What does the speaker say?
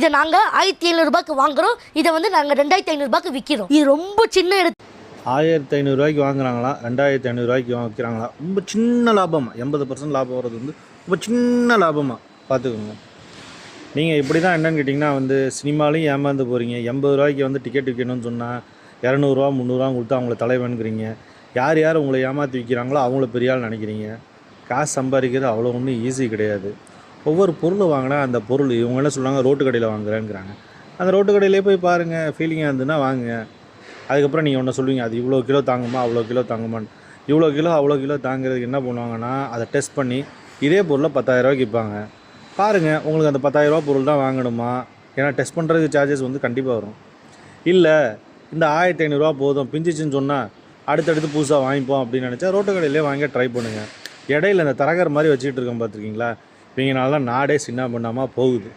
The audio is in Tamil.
இதை நாங்கள் 1500 ரூபாய்க்கு வாங்குறோம். இதை வந்து நாங்கள் 2500 ரூபாய்க்கு விற்கிறோம். இது ரொம்ப சின்ன இடத்து 1500 ரூபாய்க்கு வாங்குறாங்களா, 2500 ரூபாய்க்கு விற்கிறாங்களா, ரொம்ப சின்ன லாபமாக. 80% லாபம் வர்றது வந்து ரொம்ப சின்ன லாபமாக பார்த்துக்கோங்க. நீங்கள் இப்படி தான் என்னென்னு கேட்டிங்கன்னா வந்து சினிமாலையும் ஏமாந்து போகிறீங்க. 80 ரூபாய்க்கு வந்து டிக்கெட் விற்கணும்னு சொன்னால் 200 300 கொடுத்து அவங்கள தலைவனுங்கிறீங்க. யார் யார் உங்களை ஏமாற்றி விற்கிறாங்களோ அவங்கள பெரிய ஆள் நினைக்கிறீங்க. காசு சம்பாதிக்கிறது அவ்வளோ ஒன்றும் ஈஸி கிடையாது. ஒவ்வொரு பொருள் வாங்கினா அந்த பொருள் இவங்க என்ன சொல்கிறாங்க, ரோட்டு கடையில் வாங்குறேங்கிறாங்க. அந்த ரோட்டு கடையிலே போய் பாருங்கள், ஃபீலிங்காக இருந்ததுன்னா வாங்குங்க. அதுக்கப்புறம் நீங்கள் ஒன்று சொல்லுவீங்க, அது இவ்வளோ கிலோ தாங்குமா அவ்வளோ கிலோ தாங்குமான்னு. இவ்வளோ கிலோ அவ்வளோ கிலோ தாங்கிறதுக்கு என்ன பண்ணுவாங்கன்னா, அதை டெஸ்ட் பண்ணி இதே பொருளை 10,000 ரூபாய்க்கு விற்பாங்க. பாருங்கள், உங்களுக்கு அந்த 10,000 ரூபா பொருள் தான் வாங்கணுமா? ஏன்னா டெஸ்ட் பண்ணுறதுக்கு சார்ஜஸ் வந்து கண்டிப்பாக வரும். இல்லை இந்த 1500 ரூபா போதும், பிஞ்சிச்சின்னு சொன்னால் அடுத்தடுத்து புதுசாக வாங்கிப்போம் அப்படின்னு நினச்சா ரோட்டு கடையிலே வாங்க ட்ரை பண்ணுங்கள். இடையில இந்த தரகர் மாதிரி வச்சுக்கிட்டு இருக்கோம் பார்த்துருக்கீங்களா? இவங்கனால தான் நாடே சின்ன பண்ணாமல் போகுது.